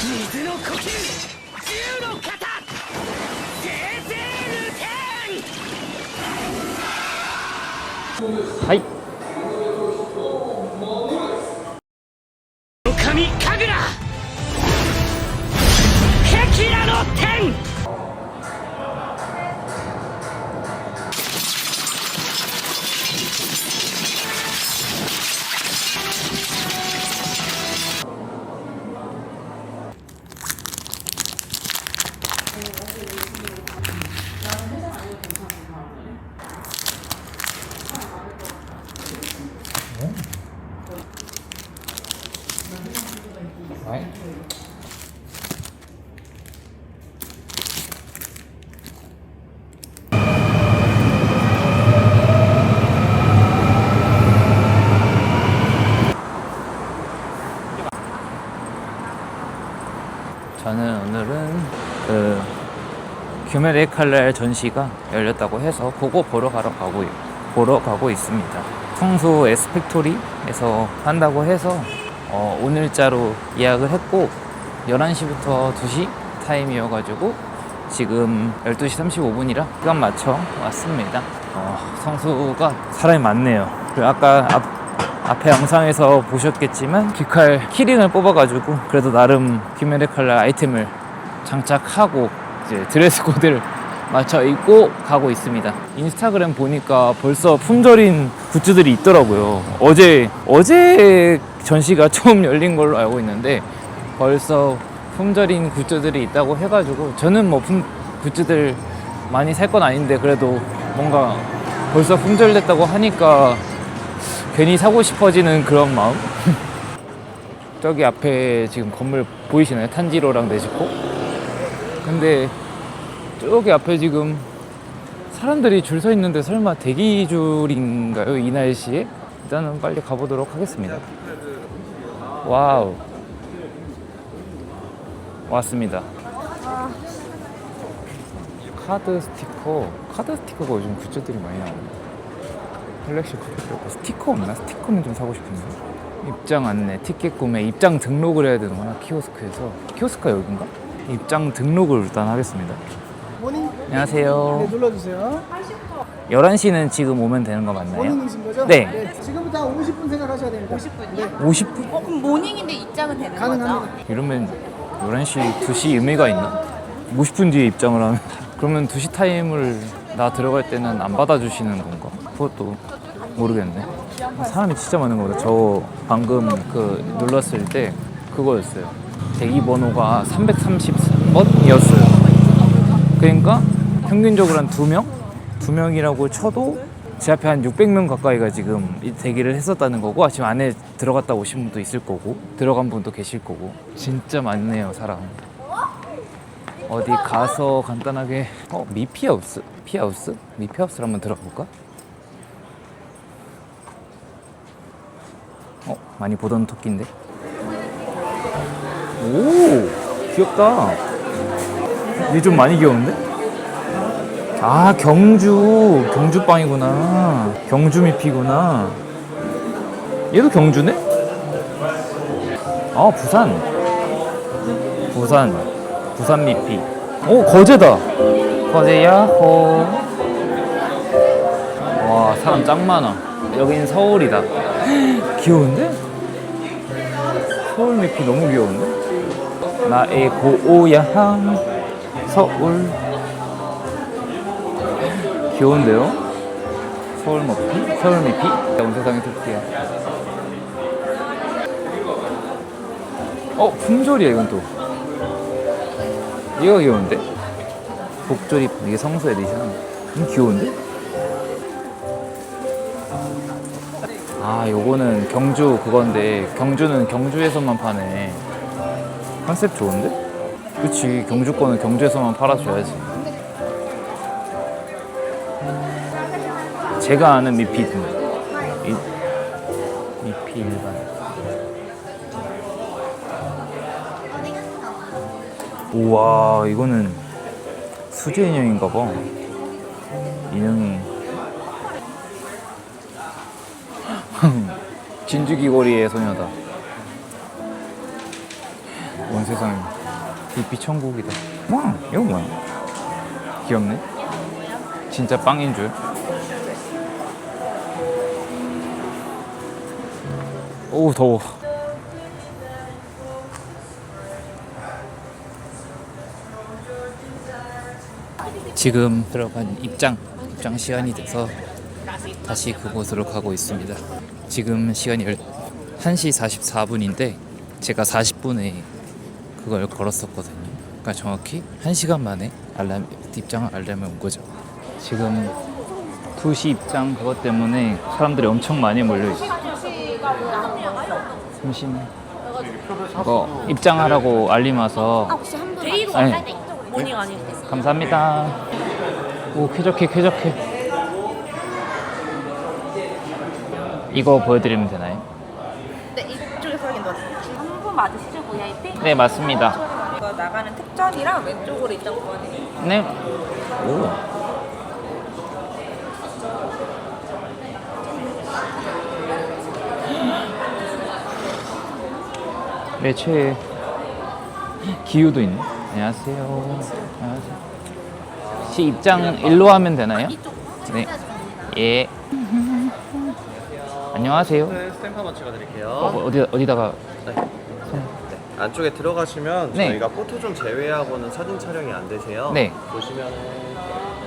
水の呼吸、銃の型、生成ルテン。はい。神神楽、壁ラの天。はい。저는 오늘은 그 규메레 칼날 전시가 열렸다고 해서 그거 보러 가고 있습니다. 성수 에스펙토리에서 한다고 해서 오늘자로 예약을 했고 11시부터 2시 타임이어가지고 지금 12시 35분이라 시간 맞춰 왔습니다. 성수가 사람이 많네요. 그리고 아까 앞에 영상에서 보셨겠지만 귀칼 키링을 뽑아가지고 그래도 나름 규메레 칼날 아이템을 장착하고 이제 드레스 코드를 맞춰 입고 가고 있습니다. 인스타그램 보니까 벌써 품절인 굿즈들이 있더라고요. 어제 전시가 처음 열린 걸로 알고 있는데 벌써 품절인 굿즈들이 있다고 해가지고 저는 뭐 굿즈들 많이 살 건 아닌데 그래도 뭔가 벌써 품절됐다고 하니까 괜히 사고 싶어지는 그런 마음? 저기 앞에 지금 건물 보이시나요? 탄지로랑 네즈코? 근데 저기 앞에 지금 사람들이 줄 서 있는데 설마 대기줄인가요? 이 날씨에? 일단은 빨리 가보도록 하겠습니다. 와우. 왔습니다. 카드 스티커가 요즘 굿즈들이 많이 나오네. 컬렉션 스티커 없나? 스티커는 좀 사고 싶은데. 입장 안내, 티켓 구매, 입장 등록을 해야 되는구나. 키오스크에서. 키오스크가 여긴가? 입장 등록을 일단 하겠습니다. 모닝. 안녕하세요. 네, 눌러주세요. 11시는 지금 오면 되는 거 맞나요? 모닝이신 거죠? 네. 지금부터 50분 생각하셔야 됩니다. 50분이요? 네. 50분? 그럼 모닝인데 입장은 되는 가능합니다. 거죠? 이러면 11시, 2시 의미가 있나? 50분 뒤에 입장을 하면 그러면 2시 타임을 나 들어갈 때는 안 받아주시는 건가? 그것도 모르겠네. 사람이 진짜 많은 거다. 저 방금 눌렀을 때 그거였어요. 대기 번호가 333번이었어요. 그러니까 평균적으로 한 2명? 2명이라고 쳐도 제 앞에 한 600명 가까이가 지금 대기를 했었다는 거고 지금 안에 들어갔다 오신 분도 있을 거고 들어간 분도 계실 거고 진짜 많네요 사람. 어디 가서 간단하게 미피하우스? 미피하우스를 한번 들어가 볼까? 많이 보던 토끼인데. 오 귀엽다. 얘 좀 많이 귀여운데? 아 경주빵이구나. 경주 미피구나. 얘도 경주네? 아 부산 미피. 오 거제다. 거제야 와 사람 짱 많아. 여긴 서울이다. 귀여운데? 서울 미피 너무 귀여운데? 나의 고향 서울. 귀여운데요? 서울 미피? 온 세상의 토끼야. 품절이야 이건 또. 이거 귀여운데? 복조립 이게 성수 에디션. 귀여운데? 요거는 경주 그건데 경주는 경주에서만 파네. 컨셉 좋은데? 그치 경주 거는 경주에서만 팔아줘야지. 제가 아는 미피 일반. 우와 이거는 수제 인형인가 봐. 인형이 진주귀걸이의 소녀다. 와 온 세상에. 빛빛 천국이다. 와, 이거 뭐야? 귀엽네. 진짜 빵인 줄. 오, 더워. 지금 들어간 입장 시간이 돼서 다시 그곳으로 가고 있습니다. 지금 시간이 1시 44분인데 제가 40분에 그걸 걸었었거든요. 그러니까 정확히 1시간 만에 입장 알람이 온 거죠. 지금 2시 입장 그것 때문에 사람들이 엄청 많이 몰려있어요. 잠시만. 이거 입장하라고 알림 와서. 혹시 한 분 데이로 아니. 갈 때 모닝 아니고 감사합니다. 오, 쾌적해. 이거 보여드리면 되나요? 네, 이쪽에서 확인 넣어주세요. 한 분 맞으시죠, VIP? 네, 맞습니다. 이거 나가는 특전이랑 왼쪽으로 입장 보여드릴게요. 네. 오. 네, 최애. 기우도 있네. 안녕하세요. 혹시 입장 일로 하면 되나요? 네. 예. 안녕하세요. 네, 스탬프 한번 찍어드릴게요. 어디다가? 네. 안쪽에 들어가시면 네. 저희가 포토존 제외하고는 사진 촬영이 안 되세요. 네. 보시면은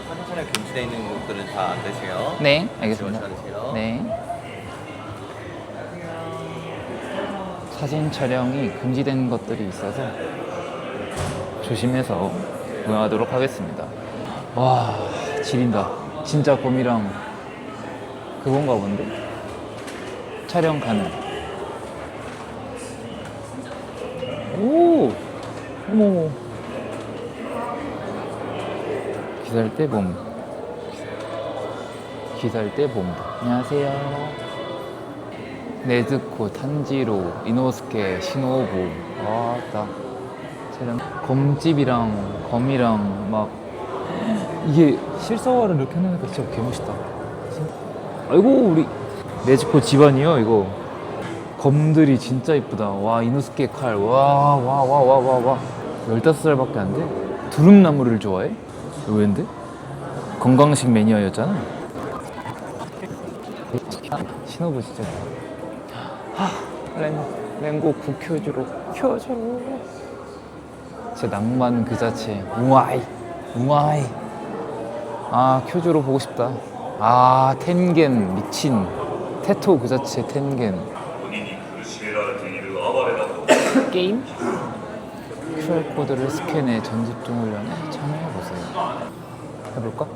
사진 촬영 금지되어 있는 곳들은 다 안 되세요. 네, 알겠습니다. 지원해주세요. 네. 사진 촬영이 금지된 것들이 있어서 조심해서 운영하도록 하겠습니다. 와, 지린다. 진짜 곰이랑 그건가 본데? 촬영 가능. 오! 어머. 기살 때 봄. 안녕하세요. 네즈코, 탄지로, 이노스케, 시노부. 와따. 촬영. 검집이랑 검이랑 막 이게 실사화를 이렇게 해놓으니까 진짜 개멋있다. 아이고, 우리 네즈코 집안이요 이거. 검들이 진짜 이쁘다. 와, 이노스케 칼. 와. 15살밖에 안 돼? 두릅나무를 좋아해? 왜인데? 건강식 매니아였잖아. 신호부 진짜. 랭고쿠 켜주로. 진짜 낭만 그 자체. 우와이. 아, 켜주로 보고 싶다. 아, 텐겐 미친. 테토 그 자체 텐겐. 게임? QR코드를 스캔해 전집중 훈련에 참여해보세요. 해볼까?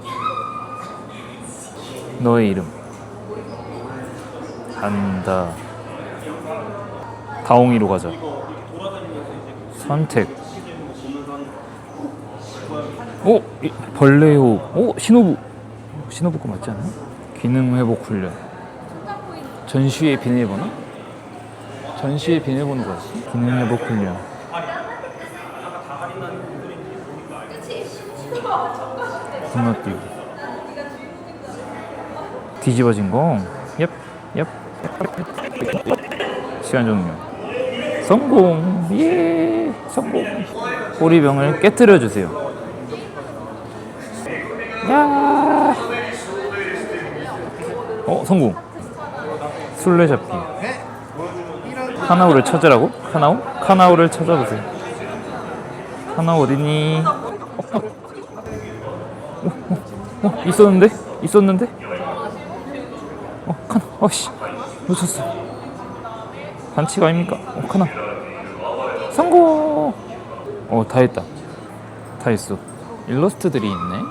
너의 이름 간다. 다옹이로 가자. 선택. 오! 벌레 호흡. 오! 신호부 거 맞지 않나? 기능 회복 훈련. 전시회 비밀번호? 전시회 비밀번호가 있어? 기능 회복 훈련. 건너뛰기. 뒤집어진 거. 얍. 시간 종료. 성공. 예. 성공. 꼬리병을 깨뜨려 주세요. 야. 성공. 술래잡기. 카나우를 찾으라고? 카나우를 찾아보세요. 카나우 어디니? 있었는데? 카나. 씨. 놓쳤어. 반칙 아닙니까? 카나. 성공. 다 했다. 다 했어. 일러스트들이 있네.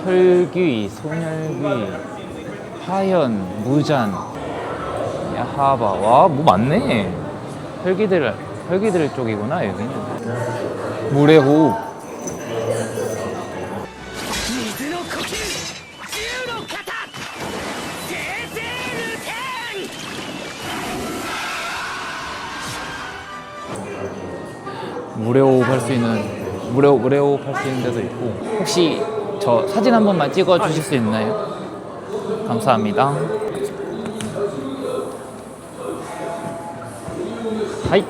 혈귀, 소멸귀, 하연, 무잔, 야하바. 와, 뭐 많네. 혈귀들 쪽이구나 여기는. 물의 호흡. 水の呼吸銃の型生成ルテン 물의 호흡 할 수 있는 물의 호흡 할 수 있는 데도 있고. 혹시 저 사진 한 번만 찍어 주실 수 있나요? 감사합니다. 하이.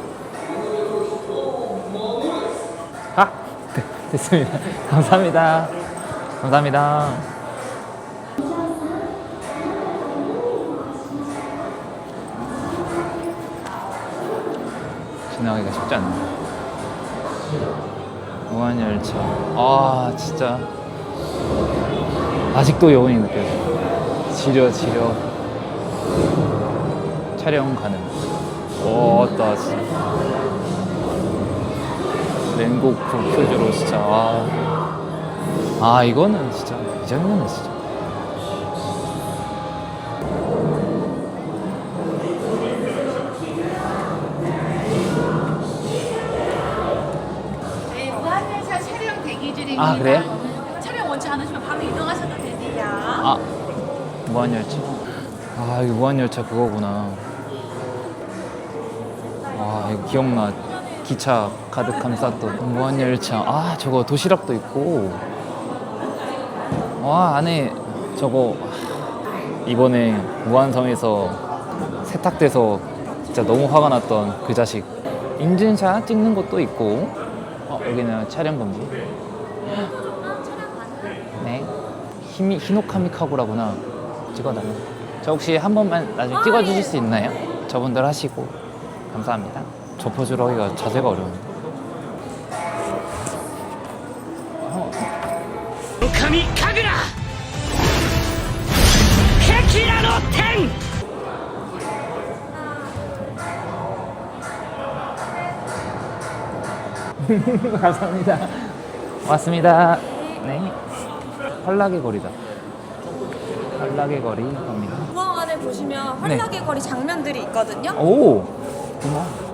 됐습니다. 감사합니다. 감사합니다. 지나가기가 쉽지 않네. 무한열차. 아, 진짜. 아직도 여운이 느껴져. 지려. 촬영 가능. 왔다, 진짜. 랭고쿠 표주로 진짜. 이거는 진짜. 이 장면은 진짜. 네, 무한열차 촬영 대기 중입니다. 그래요? 촬영 원치 않으시면 바로 이동하셔도 됩니다. 무한열차. 이거 무한열차 그거구나. 이거 기억나. 기차 가득함 쌌던 무한열차. 저거 도시락도 있고. 안에 저거 이번에 무한섬에서 세탁돼서 진짜 너무 화가 났던 그 자식. 인증샷 찍는 것도 있고. 여기는 촬영 금지. 네. 히노카미카고라구나. 찍어달라. 저 혹시 한 번만 나중에 찍어주실 수 있나요? 저분들 하시고. 감사합니다. 저 포즈로 하기가 자세가 어려운데. 狼神楽壁ラの天 감사합니다. 왔습니다. 네. 환락의 거리다. 환락의 거리 갑니다. 공항 안에 보시면 환락의 거리 장면들이 있거든요. 오! 고마워.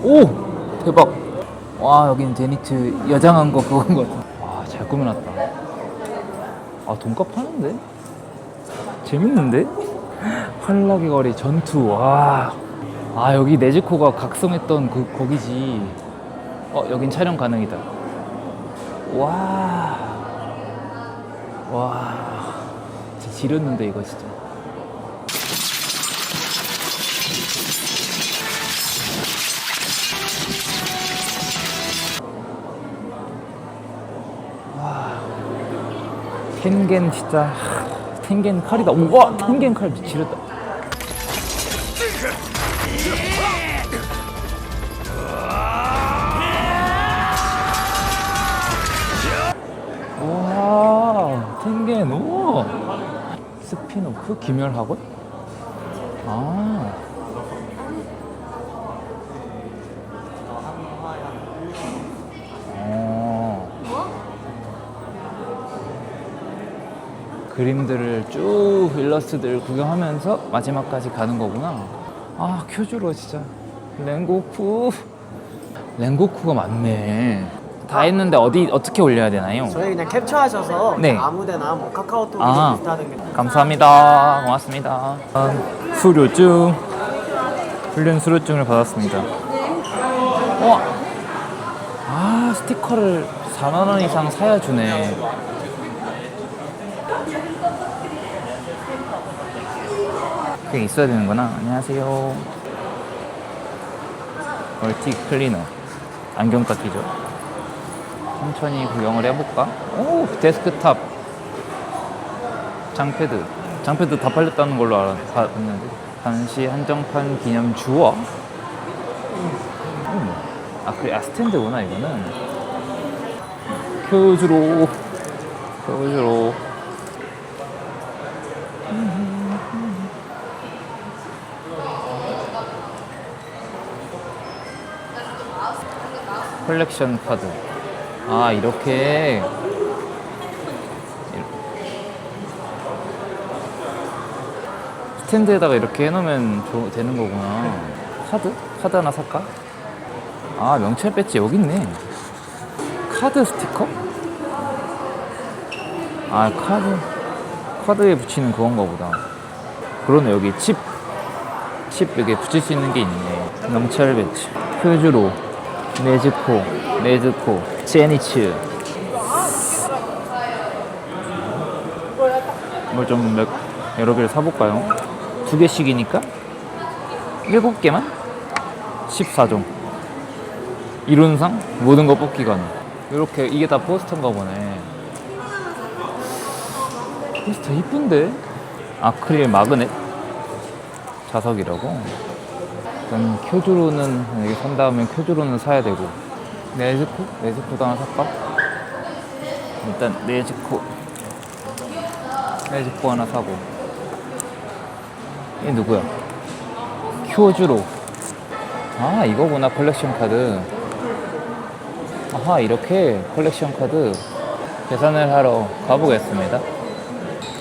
오! 대박. 여긴 제니트 여장한 거 그건 것 같아. 잘 꾸며놨다. 돈값 하는데? 재밌는데? 환락의 거리 전투. 여기 네즈코가 각성했던 거기지. 여긴 촬영 가능이다. 와, 진짜 지렸는데 이거 진짜. 텐겐 진짜. 텐겐 칼이다. 우와, 텐겐 칼 지렸다. 텐겐. 오, 스피노프 김열학원. 그림들을 쭉 일러스트들 구경하면서 마지막까지 가는 거구나. 큐주로 진짜. 랭고쿠가 많네. 다 했는데 어떻게 올려야 되나요? 저희 그냥 캡처하셔서 네. 아무데나 뭐 카카오톡이나 비슷하는 게 감사합니다. 고맙습니다. 수료증. 훈련 수료증을 받았습니다. 스티커를 4만 원 이상 사야 주네. 그게 있어야 되는구나. 안녕하세요. 멀티 클리너. 안경 깎이죠. 천천히 구경을 해볼까? 오, 데스크탑. 장패드 다 팔렸다는 걸로 알았는데. 단시 한정판 기념 주어. 그래, 스탠드구나 이거는. 큐즈로. 컬렉션 카드. 이렇게 스탠드에다가 이렇게 해놓으면 되는 거구나. 카드 하나 살까? 명찰 배지 여기 있네. 카드 스티커? 카드에 붙이는 그건가 보다. 그러네. 여기 칩 여기 붙일 수 있는 게 있네. 명찰 배지. 퓨즈로. 네즈코, 제니츠. 뭘 좀 여러 개를 사볼까요? 2개씩이니까 7개만? 14종. 이론상 모든 거 뽑기 가능. 이렇게 이게 다 포스터인가 보네. 포스터 이쁜데? 아크릴 마그넷 자석이라고. 일단 큐즈로는 여기 산 다음에 큐즈로는 사야 되고. 네즈코도 하나 살까? 일단 네즈코 하나 사고. 이게 누구야? 큐즈로. 아, 이거구나. 컬렉션 카드. 아하, 이렇게 컬렉션 카드. 계산을 하러 가보겠습니다.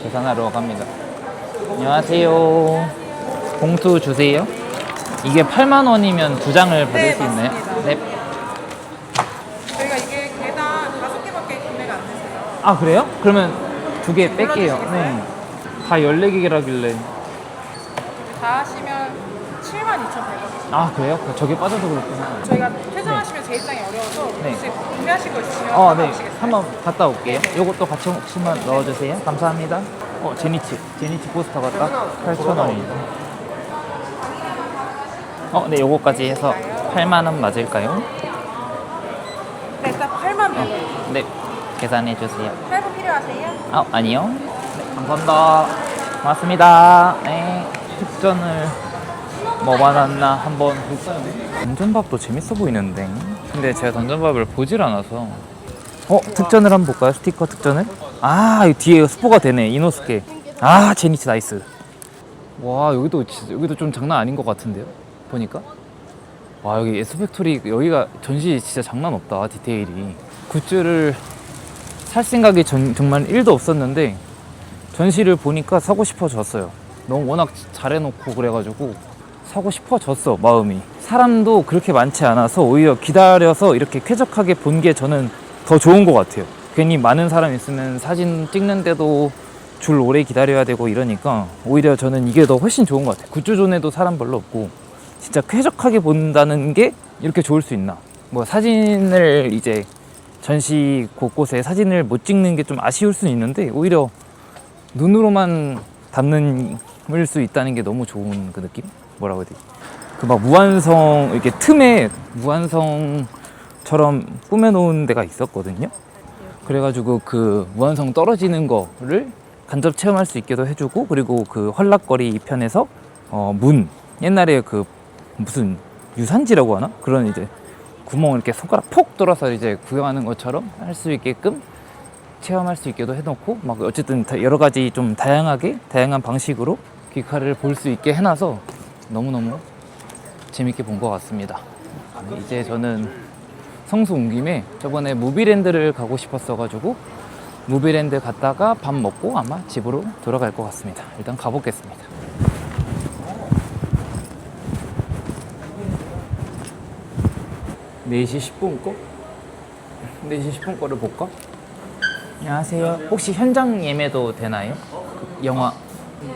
계산하러 갑니다. 안녕하세요. 봉투 주세요. 이게 8만 원이면 2장을 받을 수 있나요? 맞습니다. 네. 저희가 이게 개당 5개밖에 구매가 안 되세요. 아, 그래요? 그러면 2개 뺄게요. 불러주시겠어요? 네. 다 14개라길래. 다 하시면 72,100원. 아, 그래요? 저게 빠져서 그렇구나. 저희가 퇴장하시면 재입장이 어려워서 네. 혹시 구매하실 거 있으시면 네. 받아보시겠어요? 한번 갔다 올게요. 요것도 같이 혹시만 넣어주세요. 감사합니다. 제니치 포스터 같다. 8,000원입니다. 네, 요거까지 해서 8만 원 맞을까요? 네, 일단 8,100원. 네, 계산해 주세요. 할부 필요하세요? 아니요. 네, 감사합니다. 고맙습니다. 네, 특전을 뭐 받았나 한번 볼까요? 던전밥도 재밌어 보이는데. 근데 제가 던전밥을 보질 않아서. 특전을 한번 볼까요? 스티커 특전을? 아, 이 뒤에 스포가 되네. 이노스케. 아, 제니치 나이스. 와, 여기도 좀 장난 아닌 것 같은데요? 보니까. 와, 여기 에스펙토리 여기가 전시 진짜 장난 없다. 디테일이. 굿즈를 살 생각이 정말 1도 없었는데 전시를 보니까 사고 싶어졌어요. 너무 워낙 잘해놓고 그래가지고 사고 싶어졌어, 마음이. 사람도 그렇게 많지 않아서 오히려 기다려서 이렇게 쾌적하게 본 게 저는 더 좋은 것 같아요. 괜히 많은 사람 있으면 사진 찍는데도 줄 오래 기다려야 되고 이러니까 오히려 저는 이게 더 훨씬 좋은 것 같아요. 굿즈존에도 사람 별로 없고 진짜 쾌적하게 본다는 게 이렇게 좋을 수 있나. 뭐 사진을 이제 전시 곳곳에 사진을 못 찍는 게 좀 아쉬울 수는 있는데 오히려 눈으로만 담는 수 있다는 게 너무 좋은 그 느낌? 뭐라고 해야 되지? 그 막 무한성 이렇게 틈에 무한성처럼 꾸며놓은 데가 있었거든요. 그래가지고 그 무한성 떨어지는 거를 간접 체험할 수 있게도 해주고, 그리고 그 헐락거리 편에서 문, 옛날에 그 무슨 유산지라고 하나? 그런 이제 구멍을 이렇게 손가락 폭 뚫어서 이제 구경하는 것처럼 할 수 있게끔 체험할 수 있게도 해놓고, 막 어쨌든 여러 가지 좀 다양한 방식으로 귀칼을 볼 수 있게 해놔서 너무너무 재밌게 본 것 같습니다. 이제 저는 성수 온 김에 저번에 무비랜드를 가고 싶었어가지고 무비랜드 갔다가 밥 먹고 아마 집으로 돌아갈 것 같습니다. 일단 가보겠습니다. (4시 10분) 거? 4시 10분 거를 볼까? 안녕하세요. 혹시 현장 예매도 되나요? 영화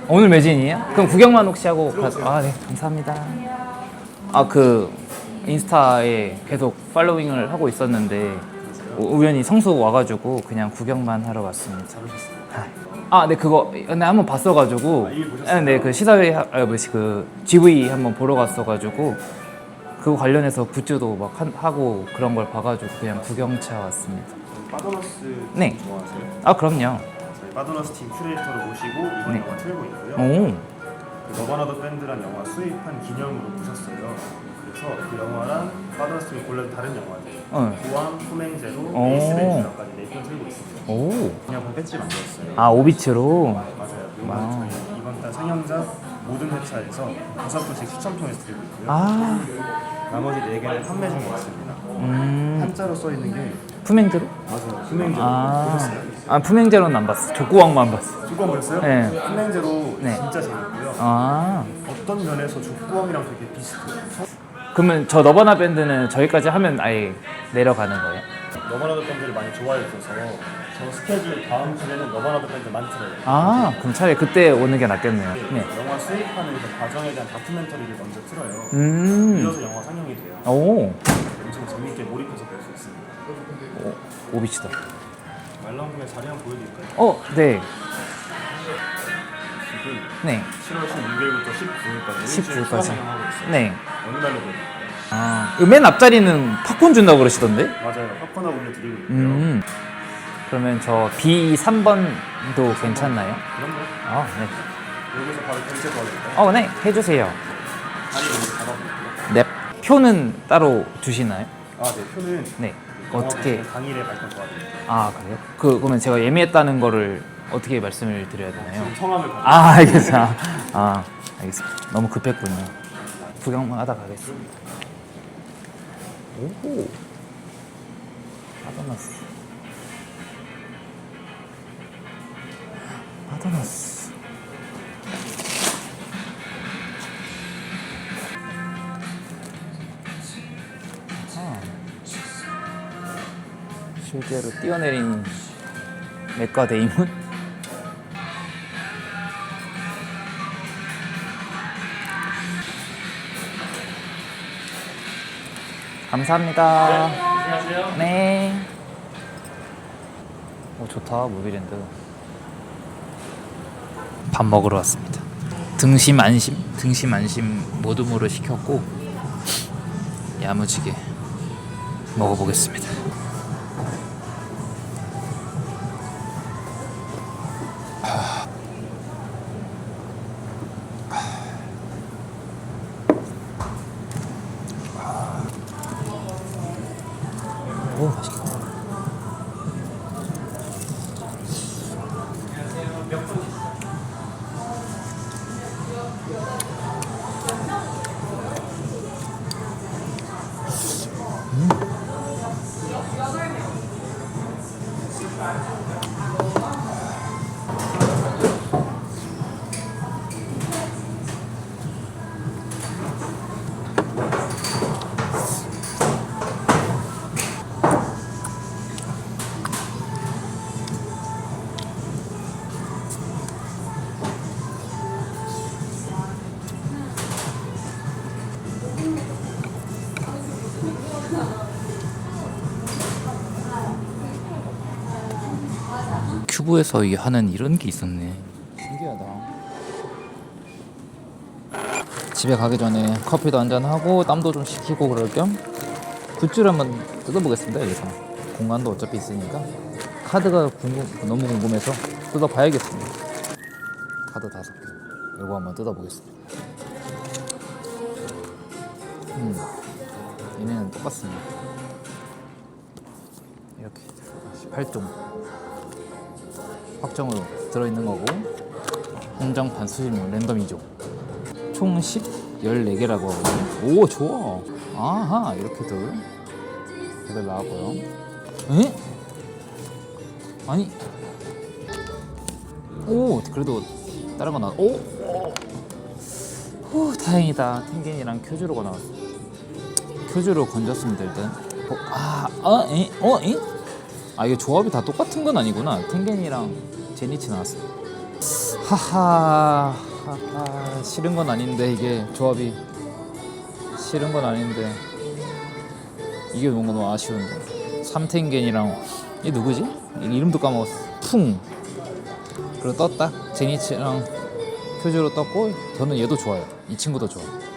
오늘 매진이에요? 그럼 구경만 혹시 하고 가서. 네, 감사합니다. 그 인스타에 계속 팔로잉을 하고 있었는데 우연히 성수 와가지고 그냥 구경만 하러 왔습니다. 네, 그거 근데 한번 봤어가지고. 네, 그 시사회 그 GV 한번 보러 갔어가지고 그거 관련해서 굿즈도 막 하고 그런 걸 봐가지고 그냥 구경차 왔습니다. 빠더너스 네. 좋아하세요? 그럼요. 저희 빠더너스 팀 큐레이터를 모시고 이번 네. 영화 틀고 있고요. 오. 그 너바나더 밴드란 영화 수입한 기념으로 보셨어요. 그래서 그 영화랑 빠더너스 팀이 골라준 다른 영화들 고암, 품행제로, 오. 에이스벤즈까지 4편 틀고 있습니다. 오. 그냥 배지 만들었어요. 오비츠로. 맞아요. 이번 저희 이번 달 상영작 모든 회차에서 5분씩 추첨통에서 드리고 있고요. 나머지 4개는 판매 중에 있습니다. 한자로 써 있는 게 품행제로? 맞아요. 품행제로 보셨어요? 품행제로는 안 봤어. 족구왕만 봤어. 족구왕 보셨어요? 네. 품행제로 네. 진짜 재밌고요. 어떤 면에서 족구왕이랑 되게 비슷해요. 그러면 저 너바나 밴드는 저기까지 하면 아예 내려가는 거예요? 너바나더 밴드를 많이 좋아해 주셔서 저 스케줄 다음 주에는 너바나더 밴드만 틀어요. 그럼 차라리 그때 오는 게 낫겠네요. 네. 영화 수입하는 그 과정에 대한 다큐멘터리를 먼저 틀어요. 이어서 영화 상영이 돼요. 오. 엄청 재밌게 몰입해서 볼 수 있습니다. 오비치다. 말 나온 김에 자리 한번 보여드릴까요? 네. 지금 네. 7월 16일부터 19일까지 19일까지. 상영하고 있어요. 네. 어느 날로 보여드릴까요? 맨 앞자리는 팝콘 준다고 그러시던데? 맞아요. 팝콘하고 음료 드리고 있고요. 그러면 저 B3번도 괜찮나요? 그럼요. 네. 여기서 바로 결제 도와드릴까요? 네, 해주세요. 아니, 여기 받아볼게요. 네. 표는 따로 주시나요? 네. 표는 네. 어떻게? 당일에 발권 도와드릴게요. 그래요? 그러면 제가 예매했다는 거를 어떻게 말씀을 드려야 되나요? 성함을 받아. 알겠어요. 알겠습니다. 너무 급했군요. 구경만 하다 가겠습니다. 오, 바다나스. 바다나스. 실제로 뛰어내린 맥과 데이몬? 감사합니다. 네. 오, 좋다, 무비랜드. 밥 먹으러 왔습니다. 등심 안심 모둠으로 시켰고 야무지게 먹어보겠습니다. 오, 맛있겠다. 큐브에서 하는 이런 게 있었네. 신기하다. 집에 가기 전에 커피도 한잔 하고 땀도 좀 식히고 그럴 겸 굿즈를 한번 뜯어보겠습니다. 여기서 공간도 어차피 있으니까 카드가 너무 궁금해서 뜯어봐야겠습니다. 카드 5개 이거 한번 뜯어보겠습니다. 얘네는 똑같습니다. 이렇게 18종 확정으로 들어있는 거고 한정판 수집용 랜덤 2종 총 14개라고 하거든요. 오, 좋아. 아하, 이렇게들 나왔고요. 에? 아니, 오, 그래도 다른 거 나왔. 오, 다행이다. 탱겐이랑 큐즈로가 나왔어. 큐즈로 건졌습니다. 일단 이게 조합이 다 똑같은 건 아니구나. 탱겐이랑 제니치 나왔어. 하하, 싫은 건 아닌데 이게 조합이 싫은 건 아닌데 이게 뭔가 너무 아쉬운데. 삼탱겐이랑 얘 누구지? 이름도 까먹었어. 풍. 그리고 떴다. 제니치랑 큐즈로 떴고 저는 얘도 좋아요. 이 친구도 좋아.